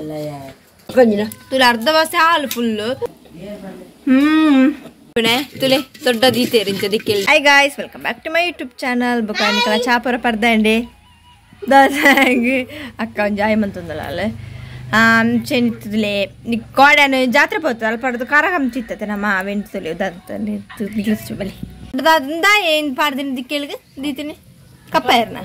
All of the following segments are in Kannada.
तुला अर्ध वाजता हाल फुल तुले ದೊಡ್ಡ ದೀತೇರಿಂಚ ದಿಕ್ಕಿಲ್ಲ. Hi guys, welcome back to my YouTube channel. ಬೊಕಾನಿಕಲ ಚಾಪರ ಪರ್ದಂಡೆ ದಾದಾಗಿ ಅಕ್ಕ ಒಂದು ಜಾಯ್ ಮಂತಂದಲ್ಲ ಅಲ್ಲ ಚೆನ್ನಿತ್ತದಲೆ ಗೋಡ್ಯಾನ ಜಾತ್ರೆ పోతుంది ಅಲ್ಲಿ ಪಡೆದು ಖಾರ ಹಂಚಿತ್ತತೆ ನಮ್ಮ ವೆಂಟ್ತಲೆ ದಾತನೆ ಬಿಗ್ಲಿಸ್ ಬಲಿ ದಾದಿಂದ ಏನು ಪಾಡ್ದಿನ ದಿಕ್ಕಿಲ್ಗೆ ದೀತಿನಿ ಕಪ್ಪ ಇರ್ನ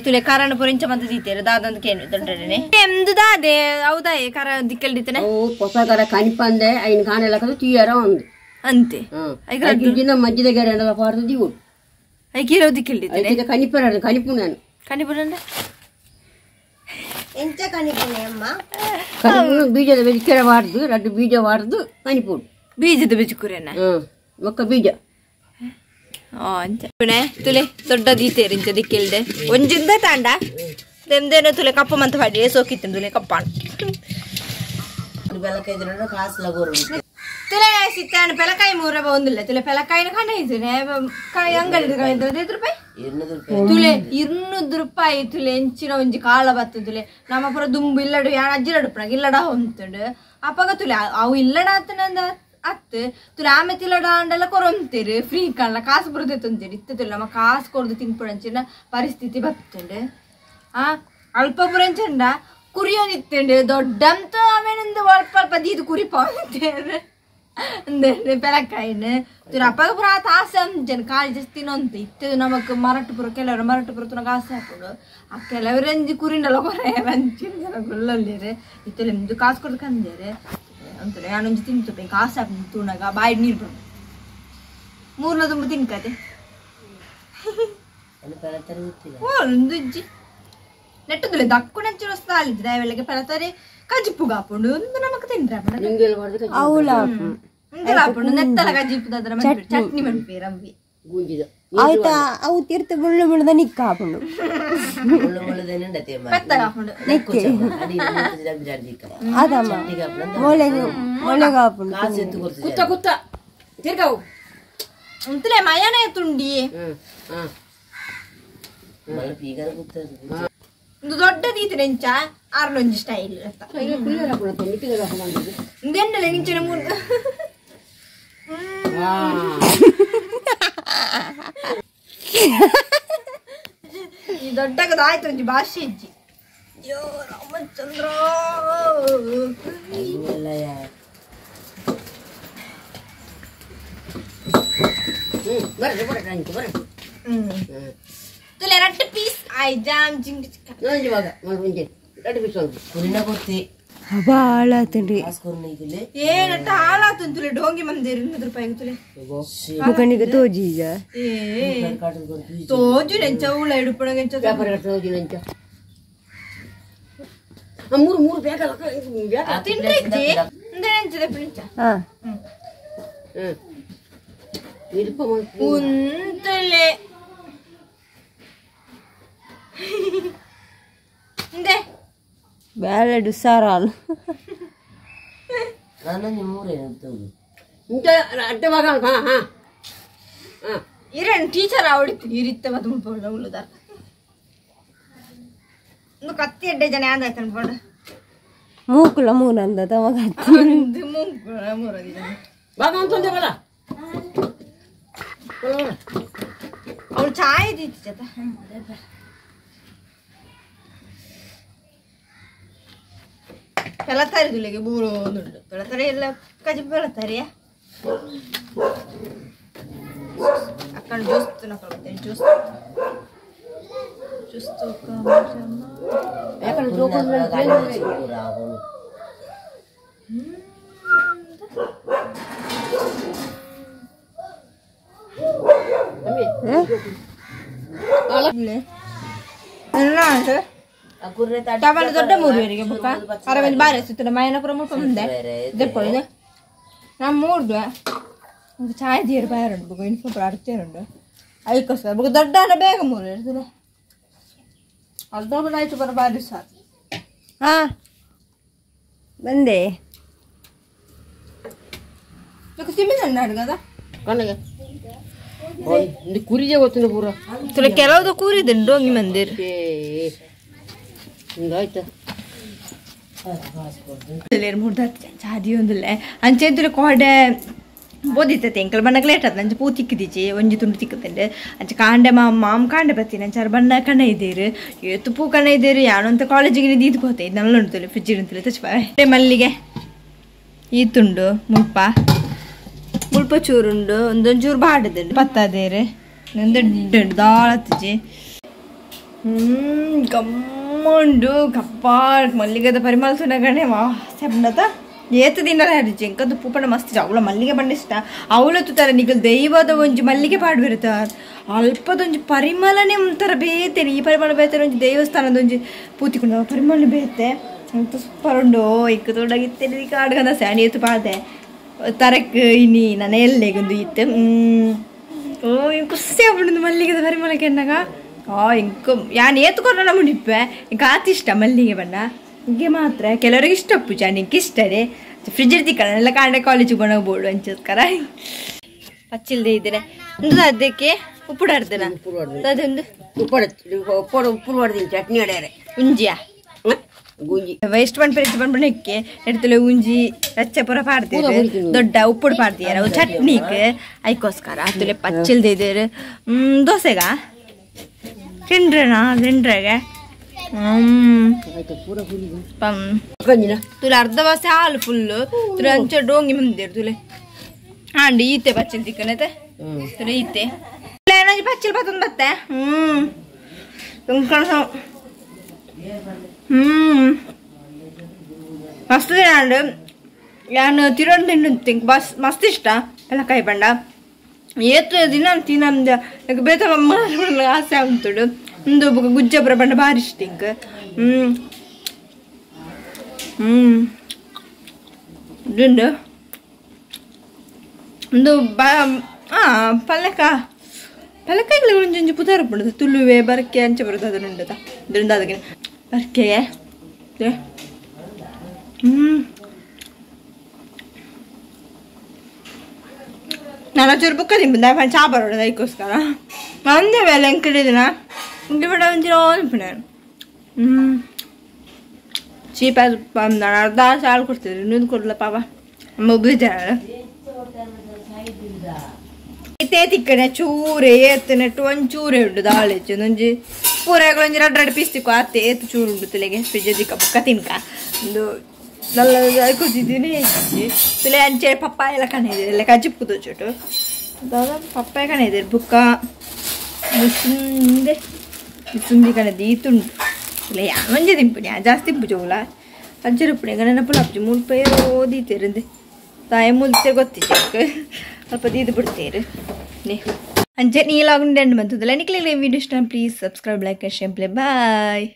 ತುಲೆ ಕಾರಣ ಪುರಿಂಚ ಮತ್ತೆ ದೀತೇರು ದಾದಂತ ಕೇನು ದೊಡ್ಡನೆ ಎಂದು ದಾದೆ ಹೌದಾ ಖಾರ ದಿಕ್ಕಲ್ ದೀತನೆ ಹೊಸ ಕರ ಕನಿಪಂದೆ ಐನ್ ಕಾಣೆಲ್ಲ ಕದು ತೀಯರ ಒಂದು ಅಂತೆ ದಿನ ಮಜ್ಜಿದ ಗೆರೆ ಪಾಡ್ದು ದೀವು ಐಕಿರೋ ದಿಕ್ಕಲ್ ದೀತನೆ ಐಕೆ ಕನಿಪರ ಕನಿಪು ನಾನು ಕನಿಪುರಂಡ ಎಂಚ ಕನಿಪುನೆ ಅಮ್ಮ ಕನಿಪು ಬೀಜದ ಬೆಜಿಕೆರೆ ವಾಡ್ದು ರಡ್ಡು ಬೀಜ ವಾಡ್ದು ಕನಿಪು ಬೀಜದ ಬೆಜಿಕುರೆನ ಒಕ್ಕ ಬೀಜ ತುಲೆ ದೊಡ್ಡ ದೀತೇರಿಂಚ ದಿಕ್ಕಿಲ್ದೆ ಒಂಜಿಂದ ತಾಂಡ ತೆಮ್ದೇನೋ ತುಲೆ ಕಪ್ಪ ಮಂತ ಪಾಡಿ ಸೋಕಿತ್ತು ತುಲೆ ಕಪ್ಪ ತುಲೆ ಸಿತ್ತಾಣ ಪೆಲಕಾಯಿ ಮೂರ ಒಂದಿಲ್ಲ ತುಲೆ ಪೆಲಕಾಯಿನ ಕಂಡ ಇದ್ದೇನೆ ಅಂಗಡಿ ರೂಪಾಯಿ ತುಲೆ 200 ರೂಪಾಯಿ ತುಲೆ ಎಂಚಿನ ಒಂಜಿ ಕಾಳ ಬತ್ತ ತುಲೆ ನಮ್ಮ ಪುರ ದುಂಬು ಇಲ್ಲಡು ಯಾಣ ಅಜ್ಜಿರಡುಪ್ರಾಗ ಇಲ್ಲಡ ಹೊಂತುಂಡು ಅಪ್ಪಗ ತುಲೆ ಅವು ಇಲ್ಲಡ ಆತನಂದ ಅತ್ತು ತುಲೆ ಆಮೆ ತಿಲ್ಲಡ ಅಂಡೆಲ್ಲ ಕೊರೊಂತೀರಿ ಫ್ರೀ ಕಾಣಲ ಕಾಸು ಬರುದೇ ತಂತೀರಿ ಇತ್ತು ತುಲೆ ನಮ್ಮ ಕಾಸು ಕೊಡ್ದು ತಿನ್ಪುಡಂಚಿನ ಪರಿಸ್ಥಿತಿ ಬರ್ತುಂಡು ಅಲ್ಪ ಪುರಂಚಂಡ ಕುರಿಯೋದಿತ್ತಂಡು ದೊಡ್ಡಂತ ಆಮೇಲಿಂದ ಅಲ್ಪ ಅಲ್ಪ ದೀದು ಕುರಿ ಪಾವಂತೇರು ಅಂದ್ರೆ ಪೆಲಕಾಯಿನ ತುರ ಅಪ್ಪಗ ಪುರ ಆತ ಆಸೆ ಅಂಜನ್ ಕಾಳು ಜಾಸ್ತಿ ತಿನ್ನೋಂತ ಇತ್ತು ನಮಕ್ ಮರಾಠಪುರ ಕೆಲವರು ಮರಾಠಪುರ ತುನಗ ಆಸೆ ಹಾಕೋಡು ಆ ಕೆಲವರಂಜಿ ಕುರಿನೆಲ್ಲ ಕೊರೆ ರಂಚಿನ ಜನ ಗುಲ್ಲಲ್ಲಿರು ಇತ್ತು ನಿಮ್ದು ಕಾಸು ಕೊಡ್ದು ಕಂದೇರೆ ಅಂತಾರೆ ನಾನೊಂದು ತಿಂತು ಕಾಸು ಹಾಕಿ ತುಣಗ ಬಾಯಿ ನೀರು ಬರೋದು ಮೂರ್ನ ತುಂಬ ತಿನ್ಕತೆ ಒಂದು ಇಜ್ಜಿ ನೆಟ್ಟದುಲೆ ದಕ್ಕು ನೆಂಚಿನ ಸ್ಥಾಲಿದ್ರೆ ಅವೆಲ್ಲಗೆ ಪೆಳತಾರೆ ಕಜಿಪ್ಪು ಕಾಪುಂಡು ಒಂದು ನಮಕ್ ತಿಂದ್ರೆ ಹಾಪುಂಡು ನೆತ್ತಲ ಕಜಿಪ್ಪು ಅದ್ರ ಚಟ್ನಿ ಮಾಡ್ಪೇ ರಂಬಿ ಆಯ್ತಾ ಅವು ತೀರ್ಥ ಬುಳ್ಳು ಬುಳ್ದ ನಿಕ್ಕ ಹಾಪುಂಡು ಪೆತ್ತ ಕಾಪುಂಡು ಅದಮ್ಮ ಮೊಳೆಗೆ ಹಾಪುಂಡು ಕುತ್ತ ಕುತ್ತ ತಿರ್ಗಾವು ಅಂತಲೇ ಮಯನೇ ತುಂಡಿ ಒಂದು ದೊಡ್ಡ ದೀತಿನ ಎಂಚ ಆರ್ನೊಂಜಿ ಸ್ಟೈಲ್ ಇಂದೆಂಡಲೆ ನಿಂಚನ ಮೂರು ಈ ದೊಡ್ಡಗದ ಆಯ್ತು ಒಂಜಿ ಭಾಷೆ ಇಜ್ಜಿ ಅಯ್ಯೋ ರಾಮಚಂದ್ರ ತುಲೆ ರಟ್ಟು ಪೀಸ್ ಆಯ್ ಜಾಮ್ ಜಿಂಗ್ ಏನಟ್ಟ ಹಾಳಾತು ತುಲೆ ಡೋಂಗಿ ಮಂದಿರ 200 ರೂಪಾಯಿ ತುಲೆ ಮುಖನಿಗೆ ತೋಜಿ ಈಗ ತೋಜು ನೆಂಚ ಉಳ್ಳ ಹಿಡುಪಣಗೆಂಚ ಮೂರು ಮೂರು ಬೇಕಲ್ಲ ತಿಂಡ್ರಿ ಇಜ್ಜಿ ನೆಂಚದೆ ಪಿಂಚ ಉಂತಲೆ ಇಂದೆ ಬ್ಯಾಲೆಡು ಸಾರಾಲ್ ಇರೇನು ಟೀಚರ್ ಆವಡಿತ್ತು ಇರಿತ್ತ ಮತ್ತೆ ಮುಳ್ಪೊಳ್ಳ ಉಳ್ಳುದಾರ ಒಂದು ಕತ್ತಿ ಎಡ್ಡೆ ಜನ ಆದಾಯ್ತು ಅನ್ಕೊಂಡು ಮೂಕುಲ ಮೂನಂದ ತಮಗ ಮೂಕುಳ ಮೂರದಿ ಜನ ಅವಳು ಚಾಯ್ ಇದ್ದಿತ್ತು ಜತ ಬೆಳತಾರಿ ತುಲೆಗೆ ಬೂರು ಒಂದುಂಡು ಬೆಳತಾರಿ ಎಲ್ಲ ಕಜಿ ಬೆಳತಾರಿಯ ಅಕ್ಕನ ಜ್ಯೂಸ್ ತಿನ್ನಕೊಳ್ತೇನೆ ಜ್ಯೂಸ್ ಜ್ಯೂಸ್ ದೊಡ್ಡ ಮೂರುವರೆಗೆ ಬುಕ್ಕ ಅರವತ್ತು ಬಾರಿ ಸುತ್ತ ಮೈನಪುರ ಮುಟ್ಕೊಂಡೆ ದೆಪ್ಪೊಳಿದೆ ನಾನು ಮೂರ್ದು ಒಂದು ಚಾಯ್ ಜೀರು ಬಾಯರುಂಡು ಬುಕ್ಕ ಇನ್ಫೋಪುರ ಅಡ್ತೇರುಂಡು ಅದಕ್ಕೋಸ್ಕರ ಬುಕ್ಕ ದೊಡ್ಡ ಅಲ್ಲ ಬೇಗ ಮೂರು ಇರ್ತದೆ ಅರ್ಧ ಆಯ್ತು ಬರ ಬಾರಿ ಸಾಕು ಹಾ ಬಂದೆ ಸಿಮ್ಮಿ ಸಣ್ಣ ಅಡ್ಗದ ಕಣ್ಣಗೆ ಕುರಿಗೆ ಗೊತ್ತಿಲ್ಲ ಪೂರ ಕೆಲವುದು ಕೂರಿದೆ ಡೋಂಗಿ ಮಂದಿರ ಹಿಂಗಾಯ್ತಾ ಮೂರ್ದ ಚಾದಿ ಒಂದಿಲ್ಲ ಅಂಚೆಂತುಲೆ ಕೋಡೆ ಬೋದಿತ್ತೆ ಎಂಕಲ್ ಬಣ್ಣಕ್ಕೆ ಲೇಟ್ ಆದ ಅಂಚೆ ಪೂ ತಿಕ್ಕಿದೀಚಿ ಒಂಜಿ ತುಂಡು ತಿಕ್ಕುತ್ತಂಡೆ ಅಂಚೆ ಕಾಂಡೆ ಮಾಮ್ ಕಾಂಡೆ ಬತ್ತೀನಿ ಅಂಚಾರ ಬಣ್ಣ ಕಣ್ಣ ಇದ್ದೀರು ಏತು ಪೂ ಕಣ್ಣ ಇದ್ದೀರು ಯಾನಂತ ಕಾಲೇಜಿಗೆ ದೀದ್ ಹೋತೆ ಇದು ನಲ್ಲ ಉಂಟು ಫ್ರಿಜ್ ಇರುತ್ತಲೆ ತಚ್ಚ ಮಲ್ಲಿಗೆ ಈ ತುಂಡು ಮುಲ್ಪ ಚೂರುಂಡು ಒಂದೊಂಚೂರು ಬಾಡದು ಪತ್ತದೇರು ದೊಡ್ಡ ದಾಳತ್ಜಿ ಗಮ್ಮುಂಡು ಕಪ್ಪ ಮಲ್ಲಿಗೆದ ಪರಿಮಳ ಸುನಗಣೆ ವಾ ಸೆಬ್ನತ ಏತು ದಿನ ಹರಿಜಿ ಎಂಕದ್ದು ಪೂಪಣ ಮಸ್ತ್ ಅವಳ ಮಲ್ಲಿಗೆ ಬಣ್ಣ ಇಷ್ಟ ಅವಳತ್ತು ತರ ನಿಗಲ್ ದೈವದ ಒಂಜಿ ಮಲ್ಲಿಗೆ ಪಾಡ್ಬಿರುತ್ತ ಅಲ್ಪದೊಂಜಿ ಪರಿಮಳನೇ ಒಂಥರ ಬೇತೇನೆ ಈ ಪರಿಮಳ ಬೇತಾರೆ ಒಂಜಿ ದೇವಸ್ಥಾನದ ಒಂಜಿ ಪೂತಿಕೊಂಡು ಪರಿಮಳ ಬೇತೆ ಅಂತ ಸೂಪರ್ ಉಂಡು ಇಕ್ಕ ದೊಡ್ಡಾಗಿತ್ತೇನೆ ಕಾಡ್ಗಂದ ಸ್ಯಾಣಿ ಎತ್ತು ಪಾದೆ ತರಕ್ ಇನಿ ನಾನು ಎಲ್ಲೇಗೊಂದು ಇತ್ತು ಓ ಇಂಕ ಖುಷಿ ಆಗ್ಬಿಡುದು ಮಲ್ಲಿಗೆದ ಪರಿಮಳಕ್ಕೆ ಎನ್ನಾಗ ಇಂಕ ಯಾನ್ ಏತ್ಕೊಂಡ ಮುಡಿಪ್ಪೆ ಇಂಕ ಆತಿಷ್ಟ ಮಲ್ಲಿಗೆ ಬಣ್ಣ ಹಿಂಗೆ ಮಾತ್ರ ಕೆಲವರಿಗೆ ಇಷ್ಟ ಪೂಜಾ ನಿಂಗೆ ಇಷ್ಟರೇ ಫ್ರಿಜ್ ತಿಕ್ಕಲ್ಲ ಕಾಂಡೆ ಕಾಲೇಜಿಗೆ ಬೋಡು ಅಂಚೋಸ್ಕರ ಪಚ್ಚಿಲ್ದೇ ಇದ್ರೆ ಒಂದು ಅದಕ್ಕೆ ಉಪ್ಪು ಆಡ್ದೇನ ಅದೊಂದು ಉಪ್ಪು ಹೊಡೆದಿನಿ ಚಟ್ನಿ ಹೊಡ್ಯಾರೆ ಉಂಜಿಯಾ ಗುಂಜಿ ವೇಸ್ಟ್ ಬಣ್ಣ ಇಕ್ಕೆ ಎಡ್ತಲೆ ಉಂಜಿ ರಚ್ಚ ಪುರ ಪಾಡ್ತೀರಿ ದೊಡ್ಡ ಉಪ್ಪುಡು ಪಾಡ್ತೀರ ಅವು ಚಟ್ನಿಗೆ ಐಕೋಸ್ಕರ ಅತ್ತಲೆ ಪಚ್ಚಿಲ್ದೇ ಇದ್ದೀರಿ ದೋಸೆಗ ತಿಂಡ್ರೆಗೆ ತುಲೆ ಅರ್ಧ ವಾಸ ಹಾಲು ಫುಲ್ಲು ತುಲೆ ಅಂಚ ಡೋಂಗಿ ಮುಂದಿರು ತುಲೆ ಹಾಂಡಿ ಈತೆ ಪಚ್ಚಲ್ ತಿಕ್ಕನೈತೆ ತುಲೆ ಈತೆ ಏನಾಜಿ ಪಚ್ಚಲ್ ಬತ್ತೊಂದು ಬತ್ತೆ ಮಸ್ತ್ ದಿನ ನಾನು ತಿರೋನ್ ತಿಂಡು ಮಸ್ತ್ ಇಷ್ಟ ಎಲ್ಲ ಕಾಯಿ ಬಂಡ ಏತು ದಿನ ತಿನ್ನಮ್ದ ಬೇತ ಆಸೆ ಆಗ್ತುಡು ಒಂದು ಗುಜ್ಜಪುರ ಬಂಡ ಭಾರಿ ಇಷ್ಟ ಇಂಕ ದುಂಡು ಒಂದು ಪಲ್ಲಕ್ಕಾಯಿಗಳು ಒಂಜೊಂಜಿ ಪುತಾರ ಬಿಡುದು ತುಳುವೆ ಬರ್ಕೆ ಅಂಚೆ ಬರುದು ಅದನ್ನುಂಡದ ಅದರಿಂದ ಅದಕ್ಕೆ ಬರ್ಕೆಗೆ ನಾನು ಚೂರು ಬುಕ್ಕ ತಿಂಬ ಚಾ ಬರೋದು ಅದಕ್ಕೋಸ್ಕರ ಒಂದೇ ವೇಳೆ ಹೆಂಗೆ ಕಡಿದಿನ ಇಂಗೆ ಬಿಡ ಒಂದಿನ ಚೀಪ್ ನಾನು ಅರ್ಧ ಸಾಲು ಕೊಡ್ತಿದ್ರಿ ಇನ್ನೊಂದು ಕೊಡಲ ಪಾಪ ಅಮ್ಮ ಒಬ್ಬರಿದ್ದಾರ ಇತ್ತೇ ತಿಕ್ಕನೆ ಚೂರೇ ಏತ್ತು ನೆಟ್ಟು ಒಂಚೂರೇ ಉಂಟು ದಾಳಿ ಒಂದೊಂಜಿ ಪೂರಗಳು ಒಂಜಿ 2 ಪೀಸ್ ತಿಕ್ಕೋ ಅತ್ತೆ ಏತು ಚೂರು ಉಂಟು ತಲೆಗೆ ಫ್ರಿಜ್ ತಿಕ್ಕ ಬುಕ್ಕ ತಿನ್ಕ ಒಂದು നല്ല കൊച്ചിന് ತುಲೆ ಅಂಚೆ ಪಪ್ಪಾಯ ಎಲ್ಲ ಕಣಿದೆ ಎಲ್ಲ ಕಜ್ಜಿಪ್ಪು ತೋಚೋಟು ಪಪ್ಪಾಯ ಕಣಿದೆ ಬುಕ್ಕ ಮುಸುಂದೆ ಮುಸುಂದಿ ಕಣದಿ ಈತುಂಡು ಇಲ್ಲ ಮಂಜೆ ತಿಂಪುನಿ ಜಾಸ್ತಿ ತಿಂಪು ಚೋಲ ಅಂಚೆ ರುಪ್ಪಣೆ ನೆನಪು ಅಪ್ಪು ಮುಲ್ಪೈ ಓದಿತೇರಂದೆ ತಾಯ ಮುಲ್ತೆ ಗೊತ್ತಿಚ್ಚಕ್ಕೆ ಸ್ವಲ್ಪ ದೀದು ಬಿಡ್ತೇರು ಅಂಚೆ ನೀಲಾಗುಂಡೆ ಬಂತದಲ್ಲ ನಿಕ್ಲಿಲ್ಲ ವಿಡಿಯೋ ಇಷ್ಟ please subscribe like share play bye.